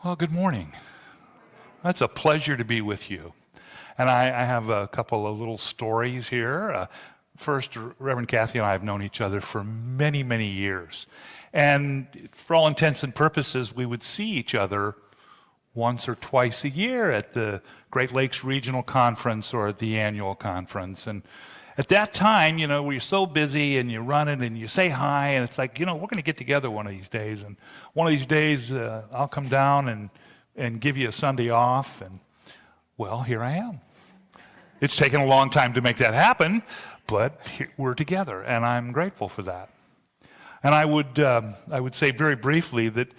Well, good morning. It's a pleasure to be with you. And I have a couple of little stories here. First, Reverend Kathy and I have known each other for many, many years. And for all intents and purposes, we would see each other once or twice a year at the Great Lakes Regional Conference or at the annual conference. And at that time, we're so busy and you run it and you say hi and it's like, we're going to get together one of these days. And one of these days, I'll come down and give you a Sunday off. And well, here I am. It's taken a long time to make that happen, but we're together and I'm grateful for that. And I would say very briefly that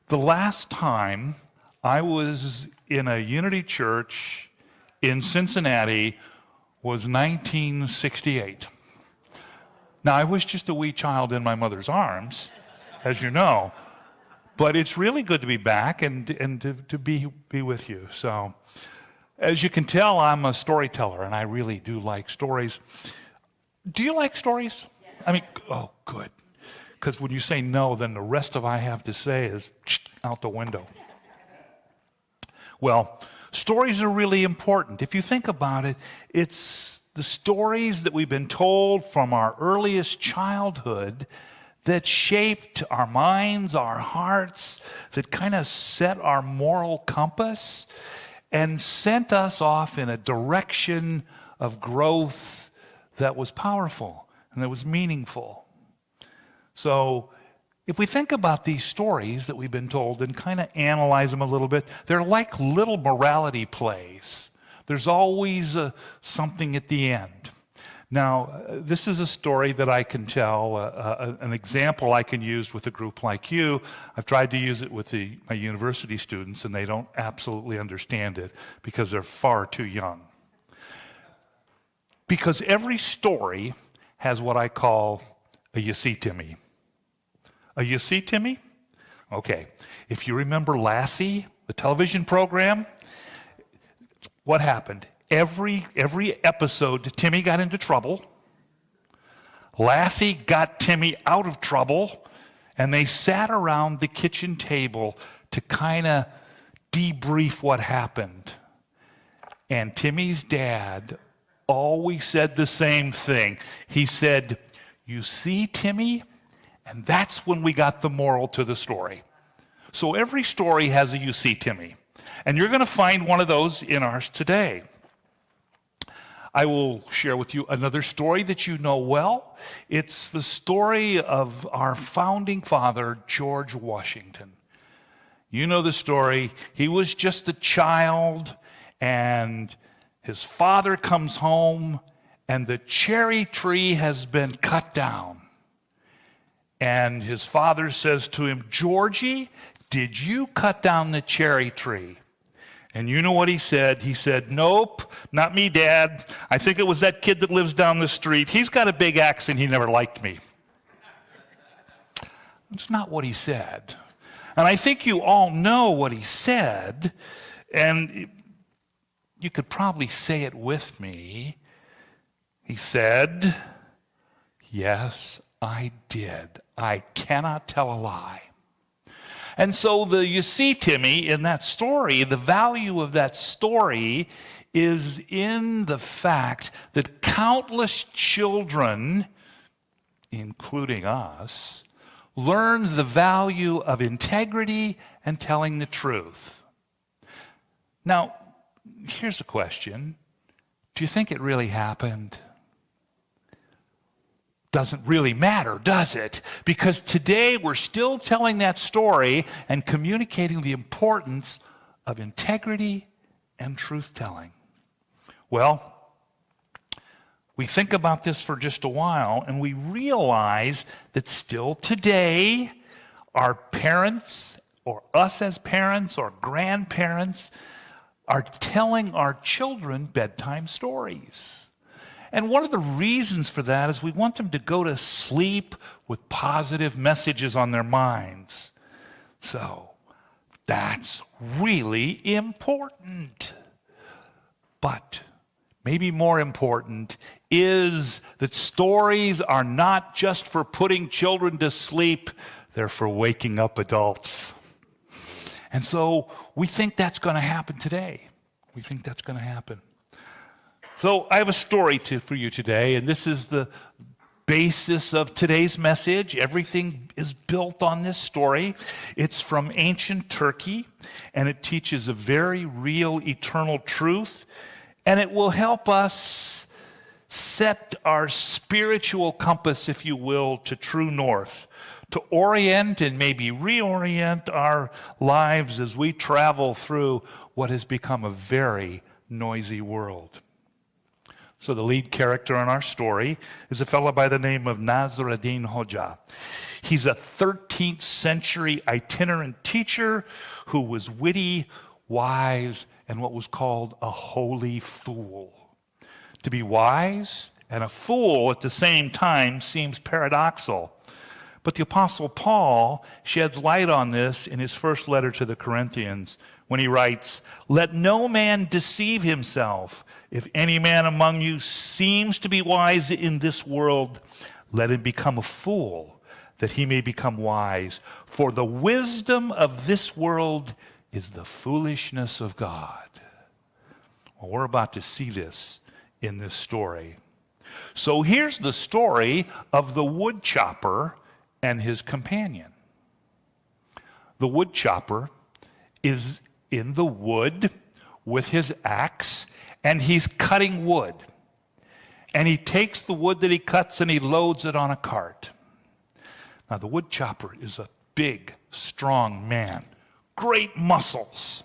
the last time I was in a Unity church in Cincinnati was 1968. Now, I was just a wee child in my mother's arms, as you know, but it's really good to be back and to be with you. So, as you can tell, I'm a storyteller, and I really do like stories. Do you like stories? Yes. I mean, oh, good. Because when you say no, then the rest of I have to say is out the window. Well, stories are really important. If you think about it, it's the stories that we've been told from our earliest childhood that shaped our minds, our hearts, that kind of set our moral compass and sent us off in a direction of growth that was powerful and that was meaningful. So if we think about these stories that we've been told and kind of analyze them a little bit, they're like little morality plays. There's always something at the end. Now, this is a story that I can tell, an example I can use with a group like you. I've tried to use it with my university students, and they don't absolutely understand it because they're far too young. Because every story has what I call a you see, Timmy. A you see, Timmy? Okay. If you remember Lassie, the television program, what happened? Every episode, Timmy got into trouble. Lassie got Timmy out of trouble, and they sat around the kitchen table to kind of debrief what happened. And Timmy's dad always said the same thing. He said, "You see, Timmy?" And that's when we got the moral to the story. So every story has a you see, Timmy. And you're going to find one of those in ours today. I will share with you another story that you know well. It's the story of our founding father, George Washington. You know the story. He was just a child, and his father comes home, and the cherry tree has been cut down. And his father says to him, "Georgie, did you cut down the cherry tree?" And you know what he said? He said, "Nope, not me, Dad. I think it was that kid that lives down the street. He's got a big axe and he never liked me." That's not what he said. And I think you all know what he said, and you could probably say it with me. He said, "Yes, I did. I cannot tell a lie." And so you see, Timmy, in that story, the value of that story is in the fact that countless children, including us, learn the value of integrity and telling the truth. Now, here's a question. Do you think it really happened? Doesn't really matter, does it? Because today we're still telling that story and communicating the importance of integrity and truth-telling. Well, we think about this for just a while and we realize that still today our parents, or us as parents or grandparents, are telling our children bedtime stories. And one of the reasons for that is we want them to go to sleep with positive messages on their minds. So that's really important. But maybe more important is that stories are not just for putting children to sleep, they're for waking up adults. And so we think that's going to happen today. We think that's going to happen. So I have a story for you today, and this is the basis of today's message. Everything is built on this story. It's from ancient Turkey, and it teaches a very real eternal truth, and it will help us set our spiritual compass, if you will, to true north, to orient and maybe reorient our lives as we travel through what has become a very noisy world. So the lead character in our story is a fellow by the name of Nasruddin Hoja. He's a 13th century itinerant teacher who was witty, wise, and what was called a holy fool. To be wise and a fool at the same time seems paradoxical. But the Apostle Paul sheds light on this in his first letter to the Corinthians when he writes, "Let no man deceive himself. If any man among you seems to be wise in this world, let him become a fool, that he may become wise. For the wisdom of this world is the foolishness of God." Well, we're about to see this in this story. So here's the story of the woodchopper and his companion. The woodchopper is in the wood with his axe, and he's cutting wood. And he takes the wood that he cuts and he loads it on a cart. Now, the woodchopper is a big, strong man, great muscles.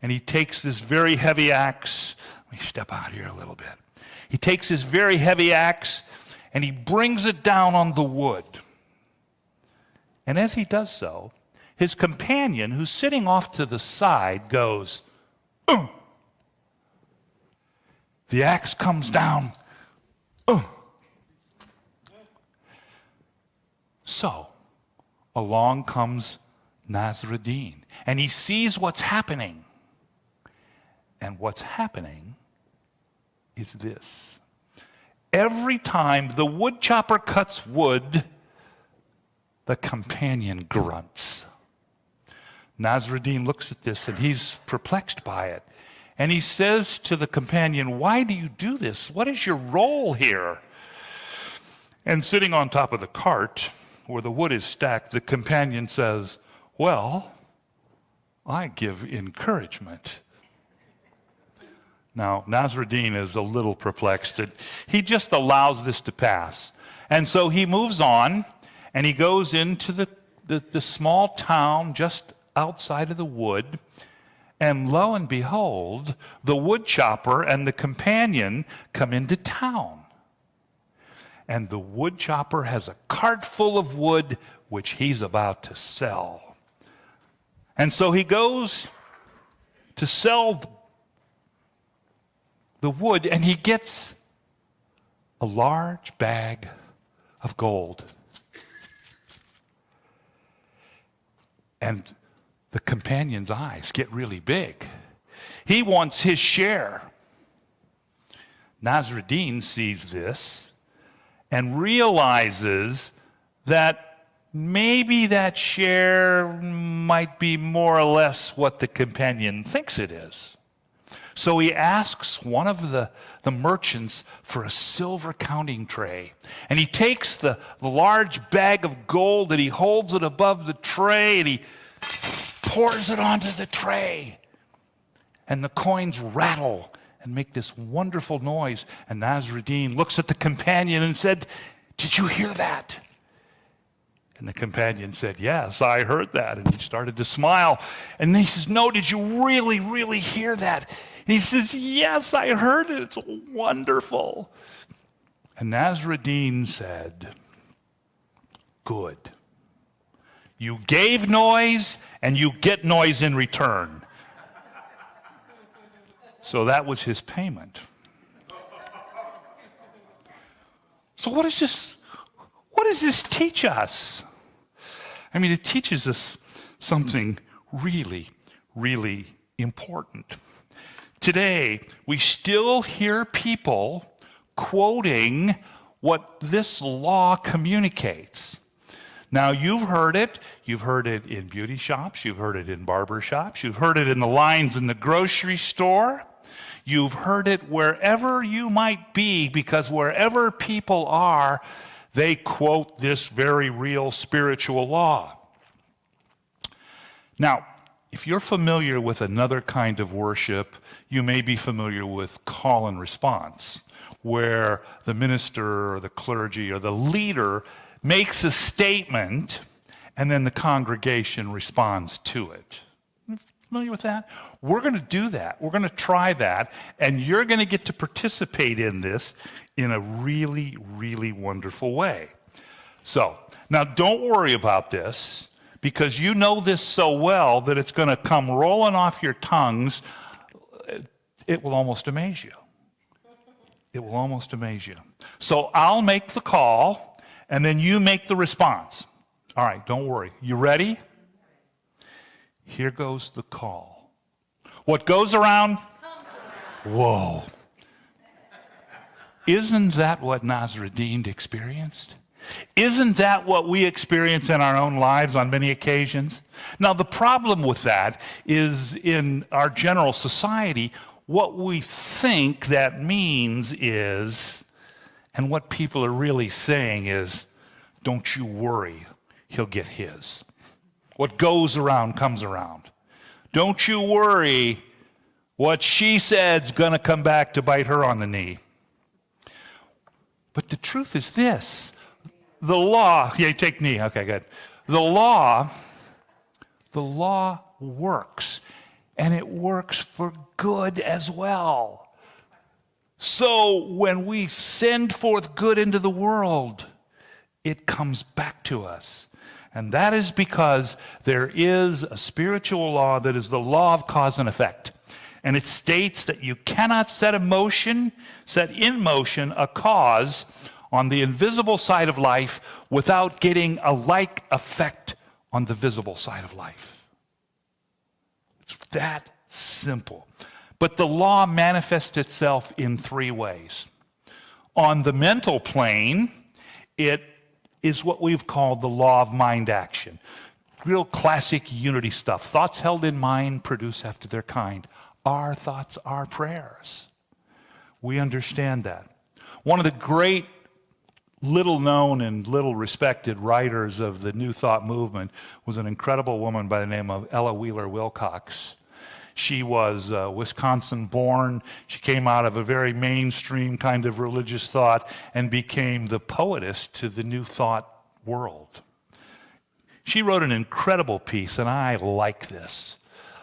And he takes this very heavy axe. Let me step out here a little bit. He takes his very heavy axe and he brings it down on the wood. And as he does so, his companion, who's sitting off to the side, goes, "Ugh." The axe comes down. "Ugh." So, along comes Nasruddin, and he sees what's happening. And what's happening is this. Every time the woodchopper cuts wood, the companion grunts. Nasruddin looks at this and he's perplexed by it. And he says to the companion, "Why do you do this? What is your role here?" And sitting on top of the cart, where the wood is stacked, the companion says, "Well, I give encouragement." Now, Nasruddin is a little perplexed. He just allows this to pass. And so he moves on, and he goes into the small town just outside of the wood. And lo and behold, the woodchopper and the companion come into town. And the woodchopper has a cart full of wood, which he's about to sell. And so he goes to sell the wood, and he gets a large bag of gold. And the companion's eyes get really big. He wants his share. Nasruddin sees this and realizes that maybe that share might be more or less what the companion thinks it is. So he asks one of the merchants for a silver counting tray. And he takes the large bag of gold and he holds it above the tray and he pours it onto the tray. And the coins rattle and make this wonderful noise. And Nasruddin looks at the companion and said, "Did you hear that?" And the companion said, "Yes, I heard that." And he started to smile. And he says, "No, did you really, really hear that?" And he says, "Yes, I heard it. It's wonderful." And Nasruddin said, "Good. You gave noise, and you get noise in return." So that was his payment. So what does this teach us? I mean, it teaches us something really, really important. Today, we still hear people quoting what this law communicates. Now, you've heard it. You've heard it in beauty shops. You've heard it in barber shops. You've heard it in the lines in the grocery store. You've heard it wherever you might be, because wherever people are, they quote this very real spiritual law. Now, if you're familiar with another kind of worship, you may be familiar with call and response, where the minister or the clergy or the leader makes a statement and then the congregation responds to it. Familiar with that? We're going to do that. We're going to try that, and you're going to get to participate in this in a really, really wonderful way. So, now don't worry about this, because you know this so well that it's going to come rolling off your tongues. It will almost amaze you. It will almost amaze you. So I'll make the call, and then you make the response. All right, don't worry. You ready? Here goes the call. What goes around? Whoa. Isn't that what Nasruddin experienced? Isn't that what we experience in our own lives on many occasions? Now, the problem with that is, in our general society, what we think that means is, and what people are really saying is, don't you worry, he'll get his. What goes around comes around. Don't you worry, what she said's going to come back to bite her on the knee. But the truth is this. The law, yeah, take knee, okay, good. The law works, and it works for good as well. So when we send forth good into the world, it comes back to us. And that is because there is a spiritual law that is the law of cause and effect. And it states that you cannot set in motion a cause on the invisible side of life without getting a like effect on the visible side of life. It's that simple. But the law manifests itself in three ways. On the mental plane, it is what we've called the law of mind action. Real classic unity stuff. Thoughts held in mind produce after their kind. Our thoughts are prayers. We understand that. One of the great little known and little respected writers of the New Thought movement was an incredible woman by the name of Ella Wheeler Wilcox. She was Wisconsin born. She came out of a very mainstream kind of religious thought and became the poetess to the New Thought world. She wrote an incredible piece, and I like this.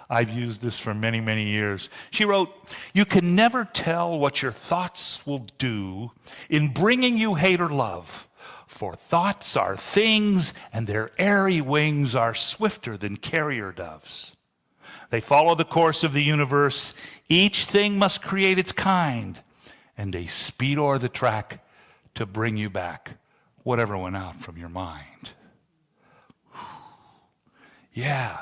I've used this for many, many years. She wrote, "You can never tell what your thoughts will do in bringing you hate or love, for thoughts are things, and their airy wings are swifter than carrier doves. They follow the course of the universe. Each thing must create its kind, and they speed o'er the track to bring you back whatever went out from your mind." Yeah.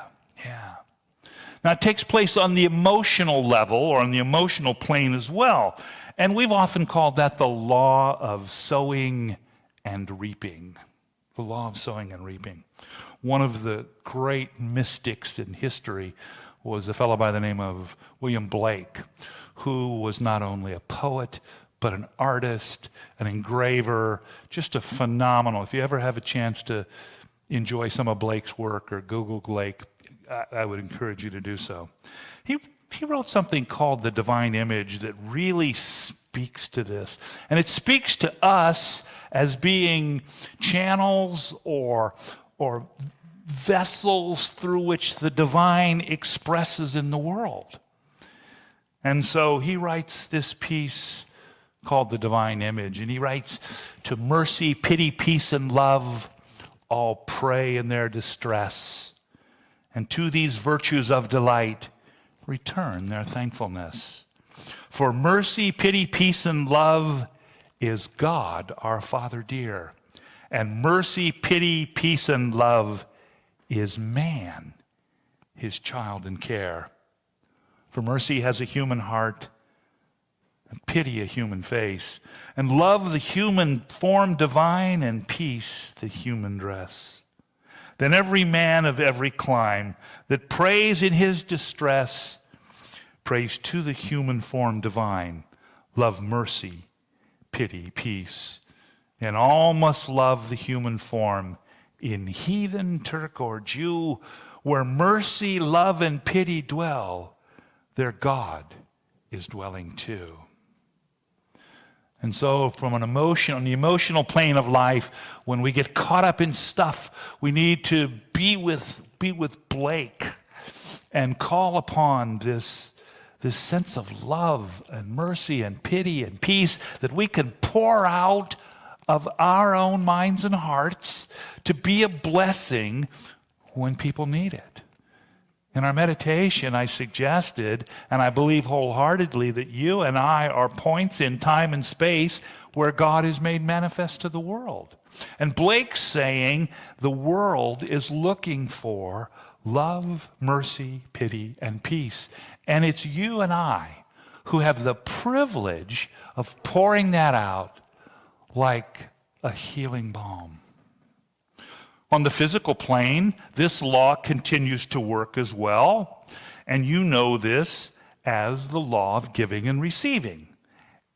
Now, it takes place on the emotional level, or on the emotional plane as well. And we've often called that the law of sowing and reaping. The law of sowing and reaping. One of the great mystics in history was a fellow by the name of William Blake, who was not only a poet, but an artist, an engraver, just a phenomenal. If you ever have a chance to enjoy some of Blake's work or Google Blake, I would encourage you to do so. He wrote something called The Divine Image that really speaks to this. And it speaks to us as being channels or vessels through which the divine expresses in the world. And so he writes this piece called The Divine Image. And he writes, "To mercy, pity, peace, and love, all pray in their distress. And to these virtues of delight, return their thankfulness. For mercy, pity, peace, and love is God, our Father dear. And mercy, pity, peace, and love is man, his child in care. For mercy has a human heart, and pity a human face, and love the human form divine, and peace the human dress. than every man of every clime, that prays in his distress, prays to the human form divine, love, mercy, pity, peace. And all must love the human form in heathen, Turk, or Jew, where mercy, love, and pity dwell, their God is dwelling too. And so on the emotional plane of life, when we get caught up in stuff, we need to be with Blake and call upon this sense of love and mercy and pity and peace that we can pour out of our own minds and hearts to be a blessing when people need it. In our meditation, I suggested, and I believe wholeheartedly, that you and I are points in time and space where God is made manifest to the world. And Blake's saying the world is looking for love, mercy, pity, and peace. And it's you and I who have the privilege of pouring that out like a healing balm. On the physical plane, this law continues to work as well, and you know this as the law of giving and receiving.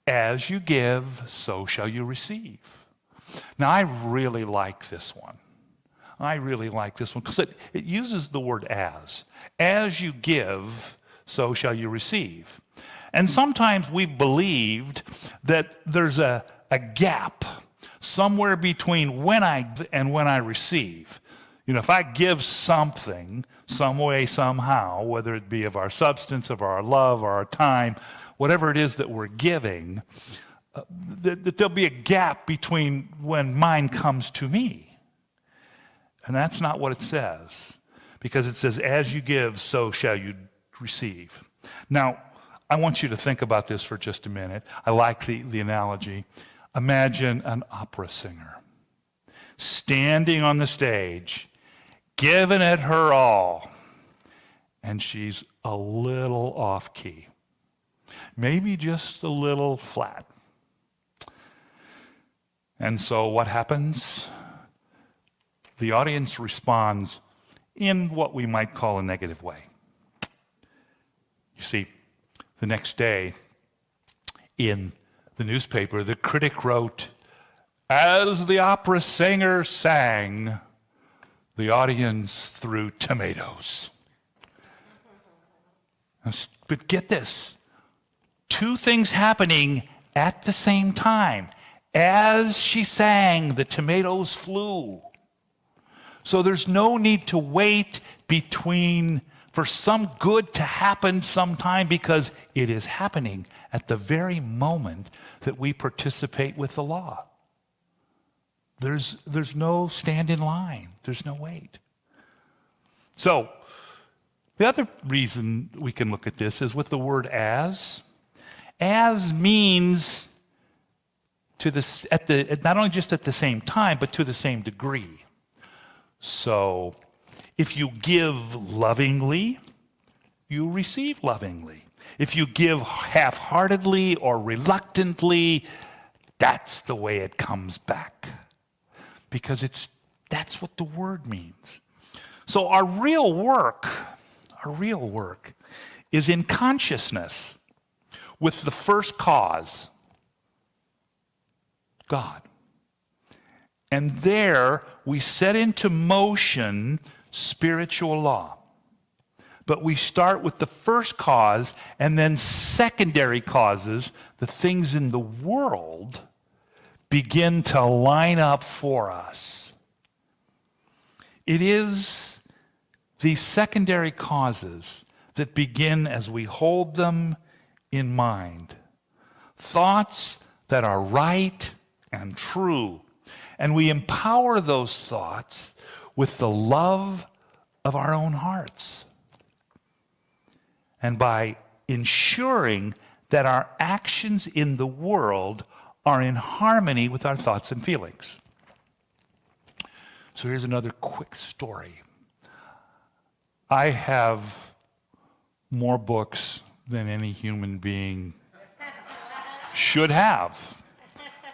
As you give, so shall you receive. Now, I really like this one. Because it uses the word as. As you give, so shall you receive. And sometimes we've believed that there's a gap somewhere between when I give and when I receive. You know, if I give something, some way, somehow, whether it be of our substance, of our love, or our time, whatever it is that we're giving, that there'll be a gap between when mine comes to me. And that's not what it says. Because it says, as you give, so shall you receive. Now, I want you to think about this for just a minute. I like the analogy. Imagine an opera singer standing on the stage, giving it her all, and she's a little off key, maybe just a little flat. And so what happens? The audience responds in what we might call a negative way. You see, the next day in the newspaper, the critic wrote, as the opera singer sang, the audience threw tomatoes. But get this, two things happening at the same time. As she sang, the tomatoes flew. So there's no need to wait for some good to happen sometime, because it is happening at the very moment that we participate with the law. There's no stand in line. There's no wait. So the other reason we can look at this is with the word as. As means not only just at the same time, but to the same degree. So if you give lovingly, you receive lovingly. If you give half-heartedly or reluctantly, that's the way it comes back. Because that's what the word means. So our real work is in consciousness with the first cause, God. And there we set into motion spiritual law. But we start with the first cause, and then secondary causes, the things in the world, begin to line up for us. It is these secondary causes that begin as we hold them in mind. Thoughts that are right and true. And we empower those thoughts with the love of our own hearts. And by ensuring that our actions in the world are in harmony with our thoughts and feelings. So here's another quick story. I have more books than any human being should have,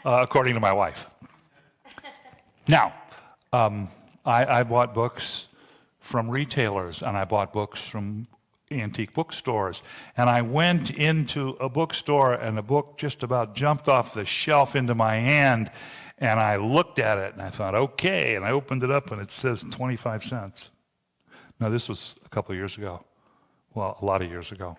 according to my wife. Now, I bought books from retailers, and I bought books from antique bookstores. And I went into a bookstore, and a book just about jumped off the shelf into my hand, and I looked at it, and I thought, okay, and I opened it up, and it says 25 cents. Now, this was a couple of years ago. Well, a lot of years ago.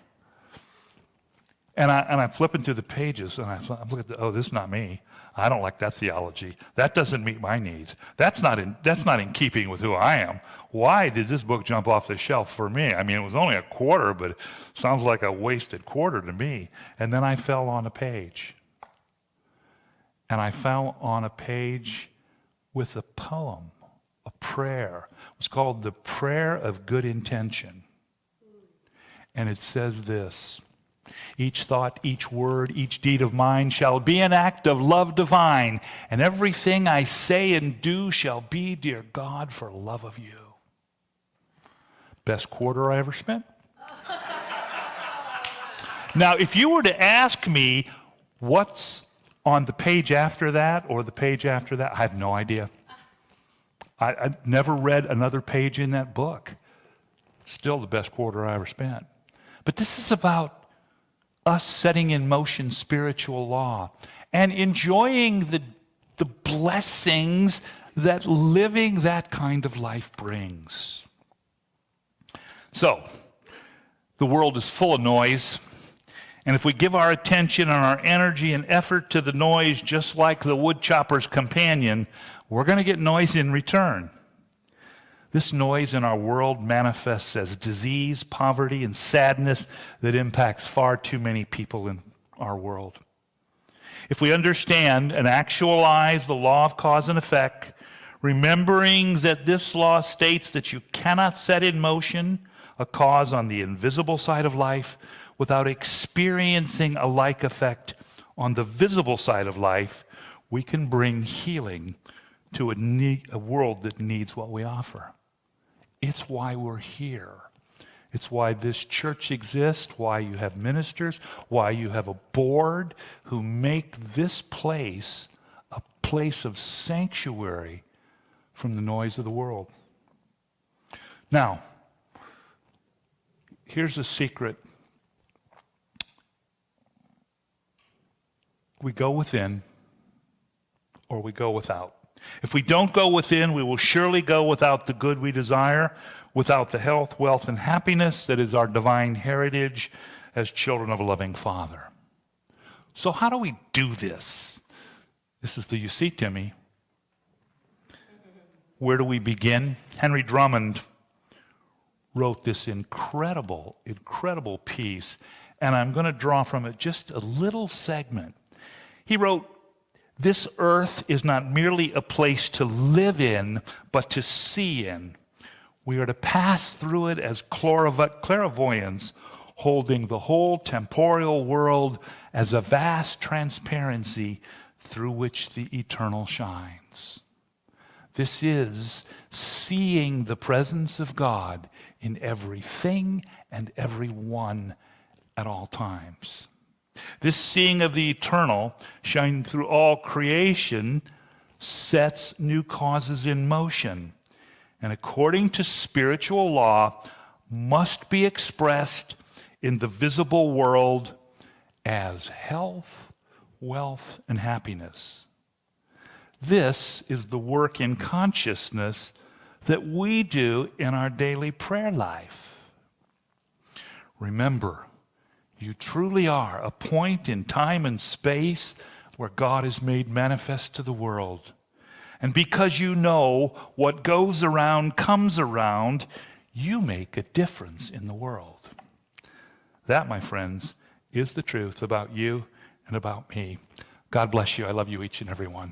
And I'm flipping through the pages, and I'm looking at, this is not me. I don't like that theology. That doesn't meet my needs. That's not in keeping with who I am. Why did this book jump off the shelf for me? I mean, it was only a quarter, but it sounds like a wasted quarter to me. And then I fell on a page. And I fell on a page with a poem, a prayer. It was called The Prayer of Good Intention. And it says this: each thought, each word, each deed of mine shall be an act of love divine, and everything I say and do shall be, dear God, for love of you. Best quarter I ever spent. Now, if you were to ask me what's on the page after that or the page after that, I have no idea. I never read another page in that book. Still the best quarter I ever spent. But this is about us setting in motion spiritual law and enjoying the blessings that living that kind of life brings. So, the world is full of noise, and if we give our attention and our energy and effort to the noise just like the woodchopper's companion, we're going to get noise in return. This noise in our world manifests as disease, poverty, and sadness that impacts far too many people in our world. If we understand and actualize the law of cause and effect, remembering that this law states that you cannot set in motion a cause on the invisible side of life without experiencing a like effect on the visible side of life, we can bring healing to a world that needs what we offer. It's why we're here. It's why this church exists, why you have ministers, why you have a board who make this place a place of sanctuary from the noise of the world. Now, here's a secret. We go within or we go without. If we don't go within, we will surely go without the good we desire, without the health, wealth, and happiness that is our divine heritage as children of a loving Father. So how do we do this? This is the you see, Timmy. Where do we begin? Henry Drummond wrote this incredible, incredible piece, and I'm going to draw from it just a little segment. He wrote, "This earth is not merely a place to live in, but to see in. We are to pass through it as clairvoyants, holding the whole temporal world as a vast transparency through which the eternal shines." This is seeing the presence of God in everything and everyone at all times. This seeing of the eternal, shining through all creation, sets new causes in motion, and according to spiritual law, must be expressed in the visible world as health, wealth, and happiness. This is the work in consciousness that we do in our daily prayer life. Remember, you truly are a point in time and space where God is made manifest to the world. And because you know what goes around comes around, you make a difference in the world. That, my friends, is the truth about you and about me. God bless you. I love you, each and every one.